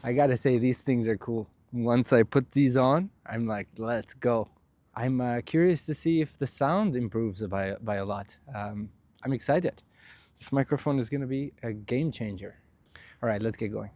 I gotta say, these things are cool. Once I put these on, I'm like, let's go. I'm curious to see if the sound improves by a lot. I'm excited. This microphone is gonna be a game changer. All right, let's get going.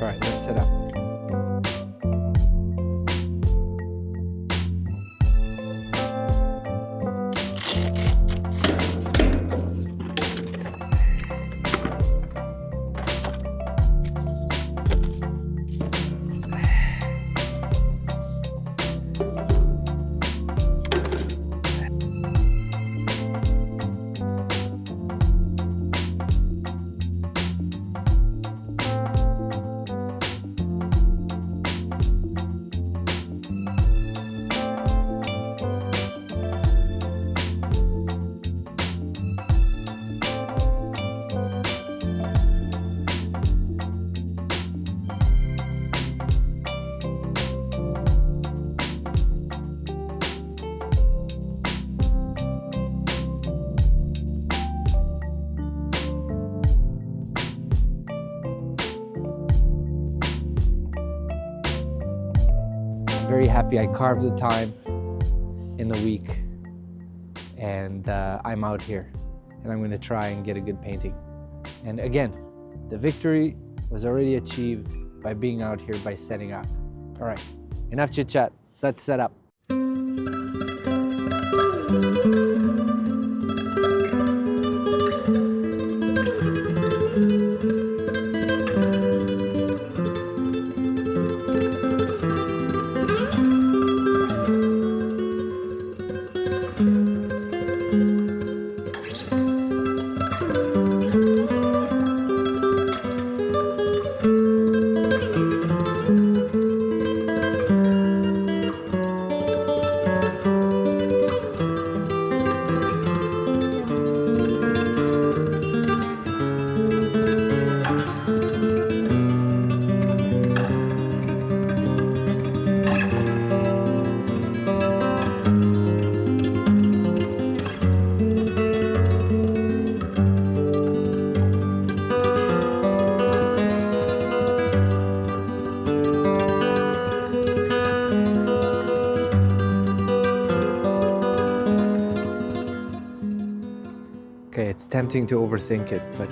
All right, let's set up. Very happy I carved the time in the week, and I'm out here, and I'm going to try and get a good painting. And again, the victory was already achieved by being out here, by setting up. All right, enough chit chat. Let's set up. Okay, it's tempting to overthink it, but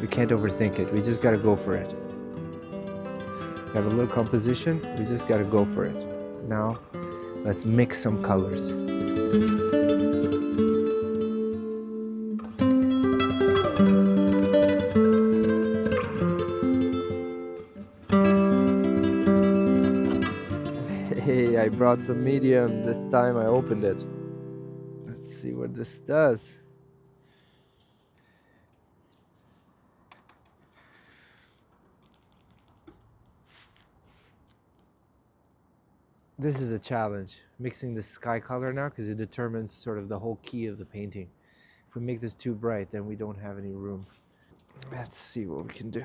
we can't overthink it. We just gotta go for it. Got a little composition, we just gotta go for it. Now, let's mix some colors. Hey, I brought some medium. This time I opened it. Let's see what this does. This is a challenge, mixing the sky color now, because it determines sort of the whole key of the painting. If we make this too bright, then we don't have any room. Let's see what we can do.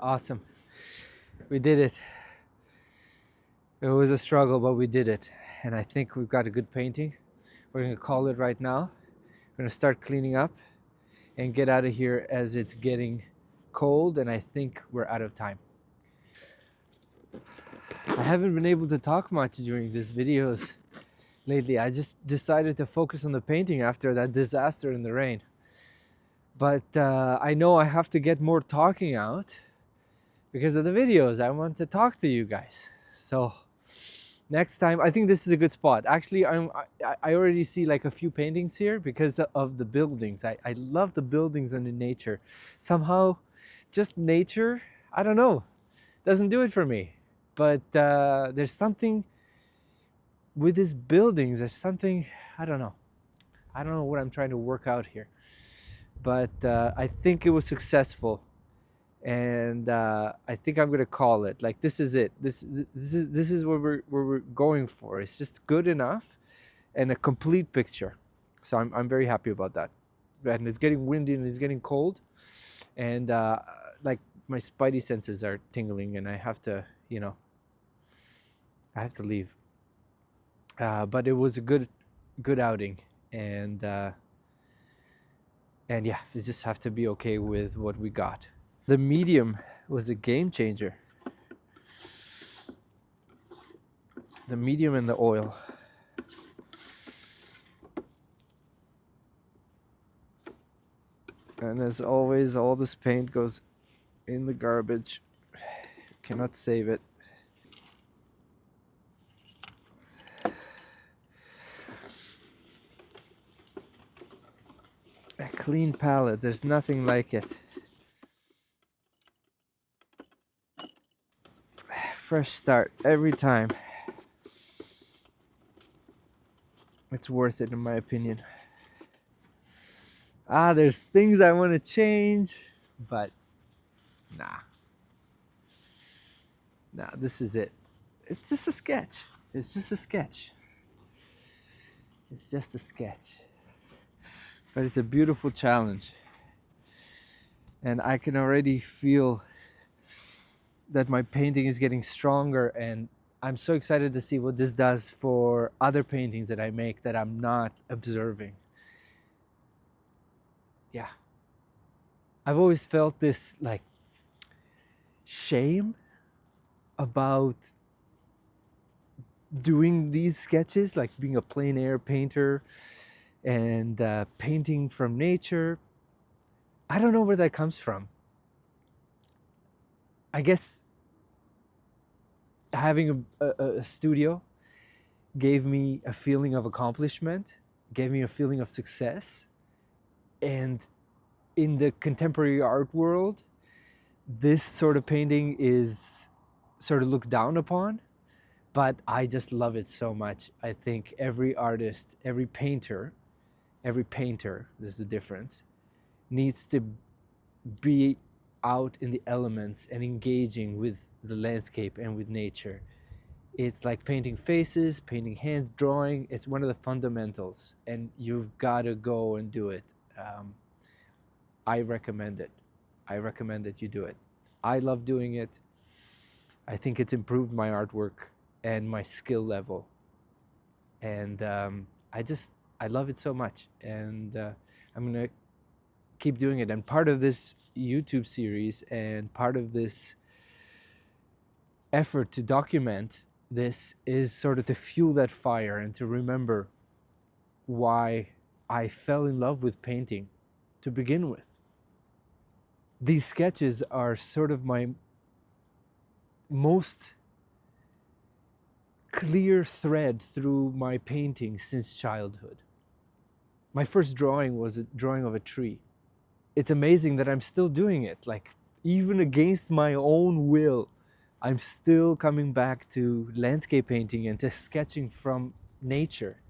Awesome. We did it. It was a struggle, but we did it. And I think we've got a good painting. We're going to call it right now. We're going to start cleaning up and get out of here as it's getting cold, and I think we're out of time. I haven't been able to talk much during these videos lately. I just decided to focus on the painting after that disaster in the rain. But I know I have to get more talking out because of the videos. I want to talk to you guys. So next time, I think this is a good spot. Actually, I already see like a few paintings here because of the buildings. I love the buildings and the nature. Somehow, just nature, I don't know, doesn't do it for me. But there's something with these buildings. There's something, I don't know. I don't know what I'm trying to work out here. But I think it was successful. And I think I'm gonna call it like this is it. This is what we're going for. It's just good enough and a complete picture. So I'm very happy about that. And it's getting windy and it's getting cold, and like my spidey senses are tingling, and I have to I have to leave. But it was a good outing, and yeah, we just have to be okay with what we got. The medium was a game changer. The medium and the oil. And as always, all this paint goes in the garbage. Cannot save it. A clean palette, there's nothing like it. Fresh start every time. It's worth it in my opinion. There's things I want to change, but nah, this is it. It's just a sketch. It's just a sketch. It's just a sketch. But it's a beautiful challenge. And I can already feel that my painting is getting stronger, and I'm so excited to see what this does for other paintings that I make that I'm not observing. Yeah. I've always felt this like shame about doing these sketches, like being a plein air painter and painting from nature. I don't know where that comes from. I guess having a studio gave me a feeling of accomplishment, gave me a feeling of success. And in the contemporary art world, this sort of painting is sort of looked down upon, but I just love it so much. I think every artist, every painter, this is the difference, needs to be out in the elements and engaging with the landscape and with nature. It's like painting faces, painting hands, drawing. It's one of the fundamentals, and you've got to go and do it. I recommend it. I recommend that you do it. I love doing it. I think it's improved my artwork and my skill level. And I love it so much. And I'm going to keep doing it. And part of this YouTube series and part of this effort to document this is sort of to fuel that fire and to remember why I fell in love with painting to begin with. These sketches are sort of my most clear thread through my painting since childhood. My first drawing was a drawing of a tree. It's amazing that I'm still doing it, like even against my own will. I'm still coming back to landscape painting and to sketching from nature.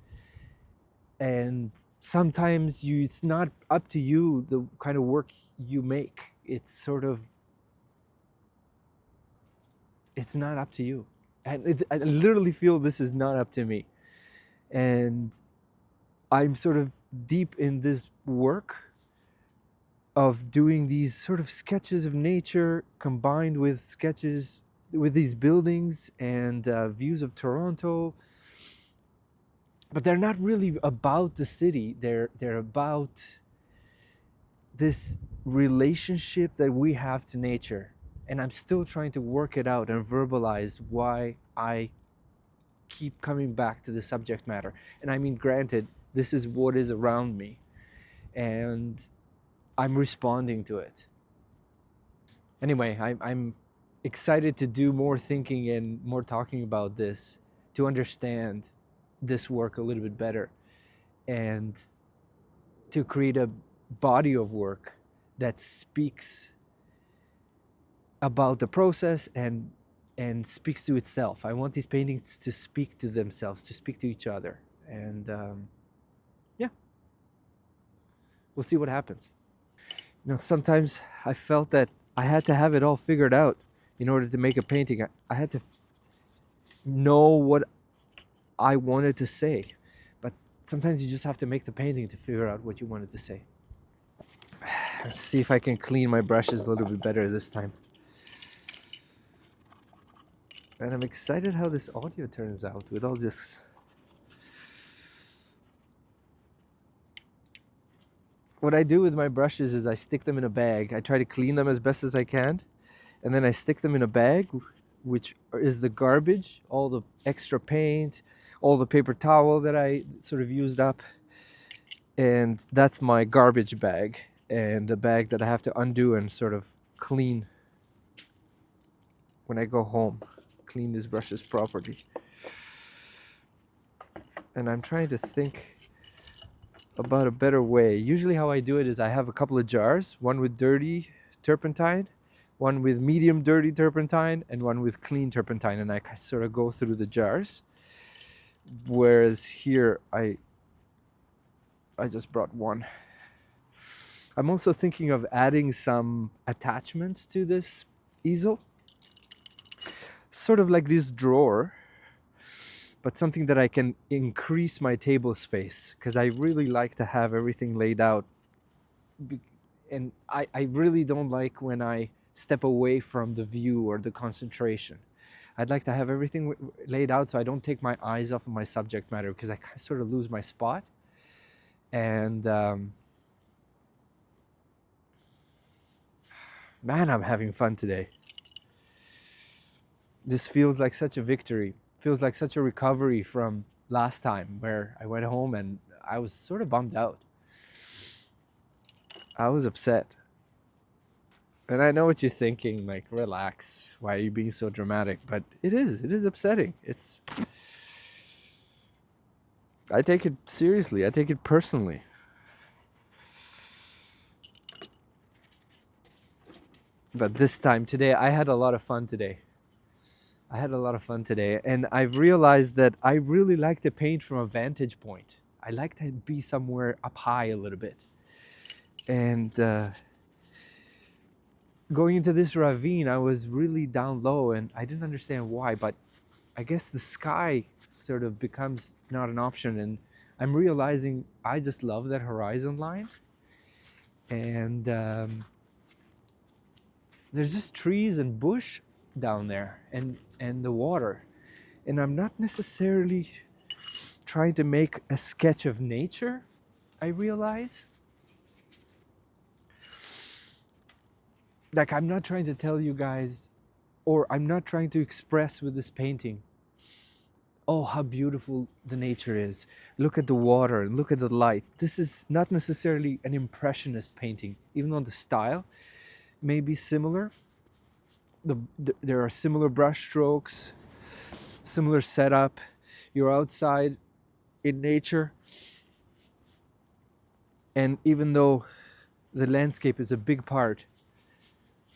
And sometimes it's not up to you, the kind of work you make. It's not up to you. And I literally feel this is not up to me. And I'm sort of deep in this work of doing these sort of sketches of nature combined with sketches with these buildings and views of Toronto. But they're not really about the city. They're about this relationship that we have to nature. And I'm still trying to work it out and verbalize why I keep coming back to the subject matter. And I mean, granted, this is what is around me, and I'm responding to it. Anyway, I'm excited to do more thinking and more talking about this, to understand this work a little bit better, and to create a body of work that speaks about the process and speaks to itself. I want these paintings to speak to themselves, to speak to each other. And yeah, we'll see what happens. You know, sometimes I felt that I had to have it all figured out in order to make a painting. I had to know what I wanted to say. But sometimes you just have to make the painting to figure out what you wanted to say. Let's see if I can clean my brushes a little bit better this time. And I'm excited how this audio turns out with all this. What I do with my brushes is I stick them in a bag. I try to clean them as best as I can. And then I stick them in a bag, which is the garbage, all the extra paint, all the paper towel that I sort of used up. And that's my garbage bag, and a bag that I have to undo and sort of clean when I go home. Clean these brushes properly. And I'm trying to think about a better way. Usually how I do it is I have a couple of jars, one with dirty turpentine, one with medium dirty turpentine, and one with clean turpentine, and I sort of go through the jars. Whereas here I just brought one. I'm also thinking of adding some attachments to this easel. Sort of like this drawer, but something that I can increase my table space, because I really like to have everything laid out. And I really don't like when I step away from the view or the concentration. I'd like to have everything laid out so I don't take my eyes off of my subject matter, because I sort of lose my spot. And man, I'm having fun today. This feels like such a victory. Feels like such a recovery from last time, where I went home and I was sort of bummed out. I was upset. And I know what you're thinking, like, relax. Why are you being so dramatic? But it is upsetting. I take it seriously. I take it personally. But this time, today, I had a lot of fun today. And I've realized that I really like to paint from a vantage point. I like to be somewhere up high a little bit. And going into this ravine, I was really down low, and I didn't understand why, but I guess the sky sort of becomes not an option, and I'm realizing I just love that horizon line. And there's just trees and bush down there, and the water. And I'm not necessarily trying to make a sketch of nature, I realize. Like, I'm not trying to tell you guys, or I'm not trying to express with this painting, oh, how beautiful the nature is. Look at the water and look at the light. This is not necessarily an impressionist painting, even though the style may be similar. There are similar brush strokes, similar setup. You're outside in nature. And even though the landscape is a big part,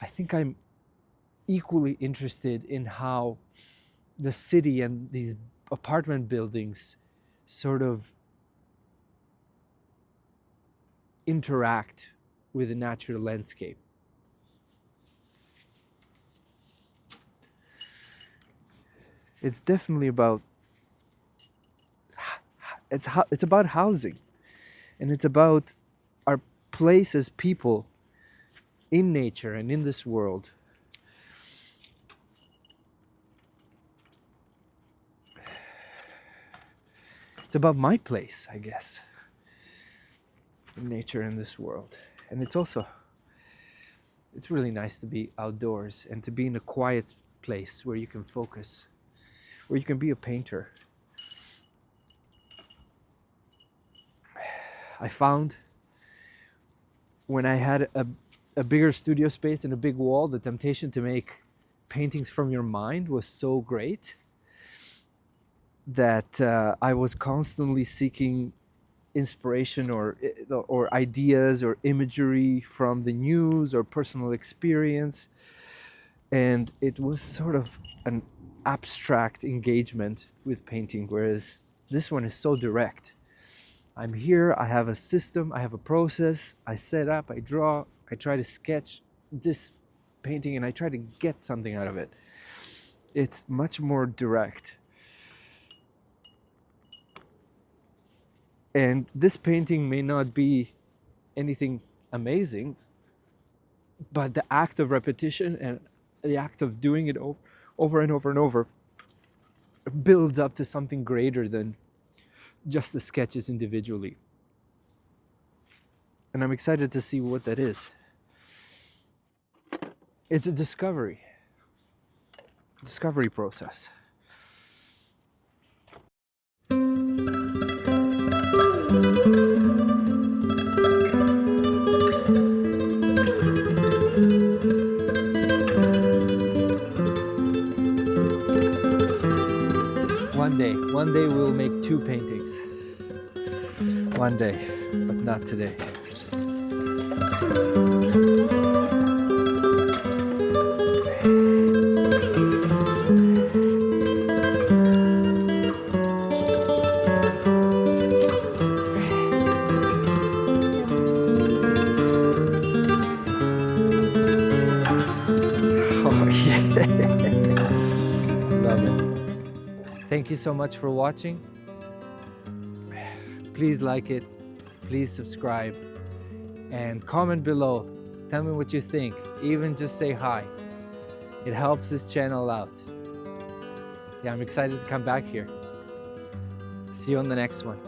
I think I'm equally interested in how the city and these apartment buildings sort of interact with the natural landscape. It's definitely about it's about housing, and it's about our place as people in nature and in this world. It's about my place, I guess, in nature in this world. And it's really nice to be outdoors and to be in a quiet place where you can focus, where you can be a painter. I found when I had a bigger studio space and a big wall, the temptation to make paintings from your mind was so great that I was constantly seeking inspiration or ideas or imagery from the news or personal experience, and it was sort of an abstract engagement with painting, whereas this one is so direct. I'm here, I have a system, I have a process, I set up, I draw, I try to sketch this painting and I try to get something out of it. It's much more direct. And this painting may not be anything amazing, but the act of repetition and the act of doing it over and over and over builds up to something greater than just the sketches individually. And I'm excited to see what that is. It's a discovery process. One day we'll make 2 paintings. One day, but not today. Oh yeah. Love it. Thank you so much for watching. Please like it, please subscribe, and comment below. Tell me what you think. Even just say hi. It helps this channel out. Yeah, I'm excited to come back here. See you on the next one.